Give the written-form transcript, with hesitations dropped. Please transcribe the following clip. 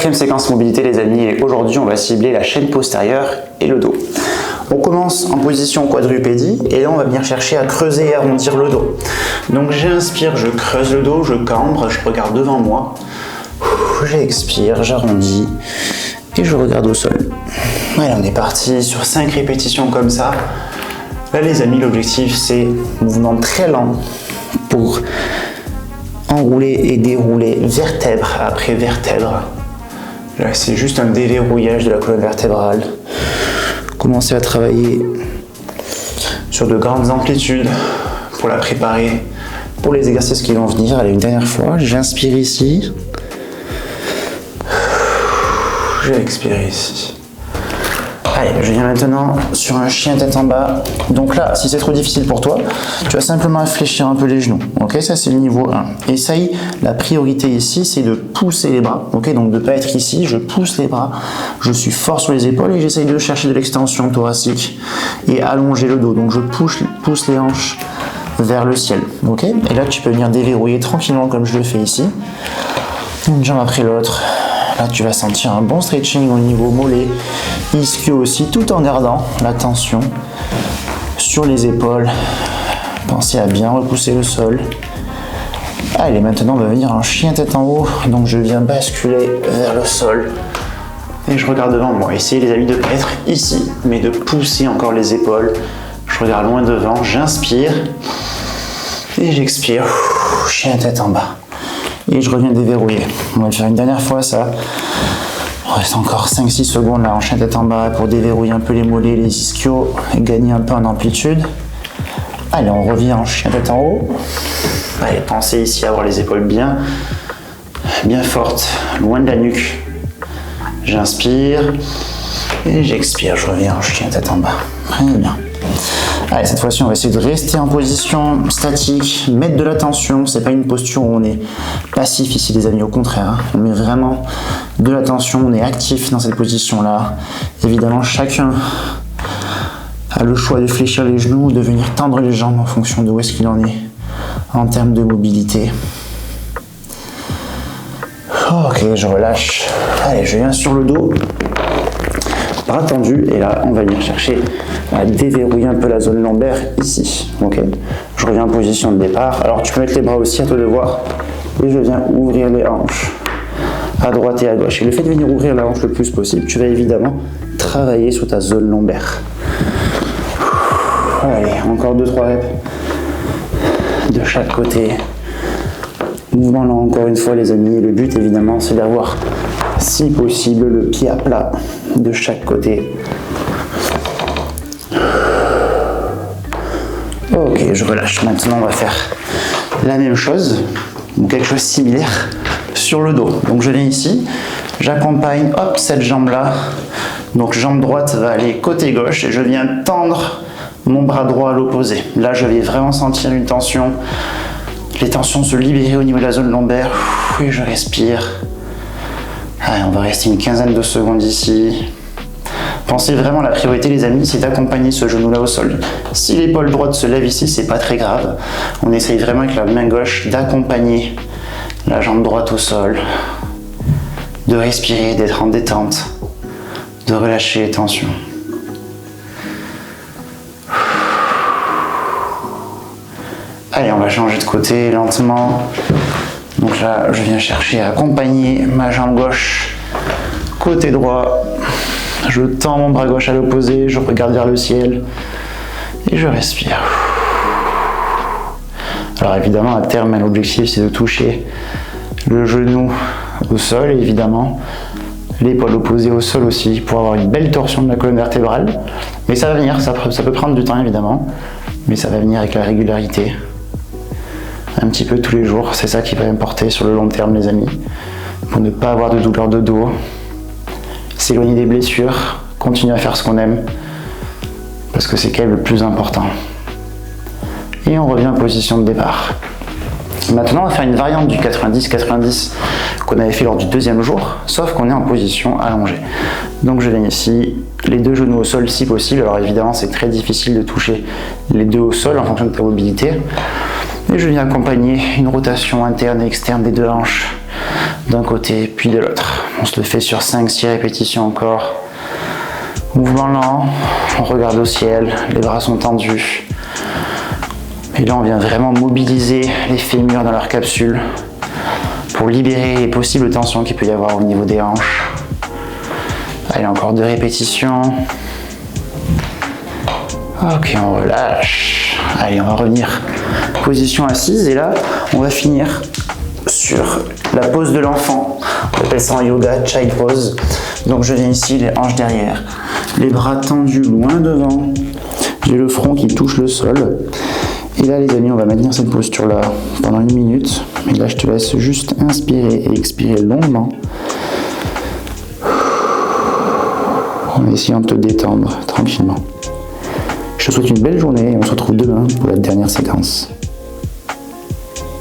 Quatrième séquence mobilité les amis, et aujourd'hui on va cibler la chaîne postérieure et le dos. On commence en position quadrupédie et là on va venir chercher à creuser et arrondir le dos. Donc j'inspire, je creuse le dos, je cambre, je regarde devant moi. J'expire, j'arrondis et je regarde au sol. Voilà, on est parti sur 5 répétitions comme ça. Là les amis, l'objectif c'est mouvement très lent pour enrouler et dérouler vertèbre après vertèbre. Là c'est juste un déverrouillage de la colonne vertébrale. Commencer à travailler sur de grandes amplitudes pour la préparer pour les exercices qui vont venir. Allez, une dernière fois, j'inspire ici. J'expire ici. Allez, je viens maintenant sur un chien tête en bas. Donc là, si c'est trop difficile pour toi, tu vas simplement fléchir un peu les genoux. Ok, ça c'est le niveau 1. Essaye, la priorité ici, c'est de pousser les bras. Ok, donc de ne pas être ici, je pousse les bras, je suis fort sur les épaules et j'essaye de chercher de l'extension thoracique et allonger le dos. Donc je pousse les hanches vers le ciel. Ok, et là tu peux venir déverrouiller tranquillement comme je le fais ici. Une jambe après l'autre. Là, tu vas sentir un bon stretching au niveau mollet, ischio aussi, tout en gardant la tension sur les épaules. Pensez à bien repousser le sol. Allez, maintenant, on va venir en chien tête en haut. Donc, je viens basculer vers le sol et je regarde devant moi. Essayez, les amis, de ne pas être ici, mais de pousser encore les épaules. Je regarde loin devant, j'inspire et j'expire. Chien tête en bas. Et je reviens déverrouiller. On va le faire une dernière fois ça. Il reste encore 5-6 secondes là en chien tête en bas pour déverrouiller un peu les mollets, les ischios et gagner un peu en amplitude. Allez, on revient en chien tête en haut. Allez, pensez ici à avoir les épaules bien fortes, loin de la nuque. J'inspire et j'expire. Je reviens en chien tête en bas. Très bien. Allez, cette fois-ci, on va essayer de rester en position statique, mettre de la tension. C'est pas une posture où on est passif ici, les amis. Au contraire, hein. On met vraiment de la tension. On est actif dans cette position-là. Évidemment, chacun a le choix de fléchir les genoux ou de venir tendre les jambes en fonction de où est-ce qu'il en est en termes de mobilité. Ok, je relâche. Allez, je viens sur le dos. Bras tendus, et là on va venir chercher à déverrouiller un peu la zone lombaire ici. Ok, je reviens en position de départ. Alors tu peux mettre les bras aussi, à toi de voir, et je viens ouvrir les hanches à droite et à gauche. Et le fait de venir ouvrir la hanche le plus possible, tu vas évidemment travailler sur ta zone lombaire. Allez, encore 2-3 reps de chaque côté. Mouvement lent encore une fois les amis. Le but évidemment c'est d'avoir, si possible, le pied à plat de chaque côté. Ok, je relâche. Maintenant, on va faire la même chose, ou quelque chose de similaire, sur le dos. Donc, je viens ici, j'accompagne, hop, cette jambe-là. Donc, jambe droite va aller côté gauche et je viens tendre mon bras droit à l'opposé. Là, je vais vraiment sentir une tension, les tensions se libérer au niveau de la zone lombaire. Et je respire. Allez, on va rester une quinzaine de secondes ici. Pensez vraiment, la priorité les amis, c'est d'accompagner ce genou là au sol. Si l'épaule droite se lève ici, c'est pas très grave. On essaye vraiment avec la main gauche d'accompagner la jambe droite au sol, de respirer, d'être en détente, de relâcher les tensions. Allez, on va changer de côté lentement. Donc là, je viens chercher à accompagner ma jambe gauche côté droit. Je tends mon bras gauche à l'opposé, je regarde vers le ciel et je respire. Alors évidemment, à terme, l'objectif c'est de toucher le genou au sol, évidemment, l'épaule opposée au sol aussi, pour avoir une belle torsion de la colonne vertébrale. Mais ça va venir, ça peut prendre du temps évidemment, mais ça va venir avec la régularité. Un petit peu tous les jours, c'est ça qui va importer sur le long terme les amis, pour ne pas avoir de douleur de dos, s'éloigner des blessures, continuer à faire ce qu'on aime, parce que c'est quand même le plus important. Et on revient en position de départ. Maintenant, on va faire une variante du 90-90 qu'on avait fait lors du deuxième jour, sauf qu'on est en position allongée. Donc je viens ici, les deux genoux au sol si possible. Alors évidemment, c'est très difficile de toucher les deux au sol en fonction de ta mobilité. Et je viens accompagner une rotation interne et externe des deux hanches d'un côté puis de l'autre. On se le fait sur 5-6 répétitions encore. Mouvement lent, on regarde au ciel, les bras sont tendus. Et là, on vient vraiment mobiliser les fémurs dans leur capsule pour libérer les possibles tensions qu'il peut y avoir au niveau des hanches. Allez, encore 2 répétitions. Ok, on relâche. Allez, on va revenir position assise et là, on va finir sur la pose de l'enfant. On appelle ça en yoga child pose. Donc je viens ici, les hanches derrière, les bras tendus loin devant. J'ai le front qui touche le sol. Et là, les amis, on va maintenir cette posture-là pendant 1 minute. Et là, je te laisse juste inspirer et expirer longuement. En essayant de te détendre tranquillement. Je te souhaite une belle journée et on se retrouve demain pour la dernière séquence.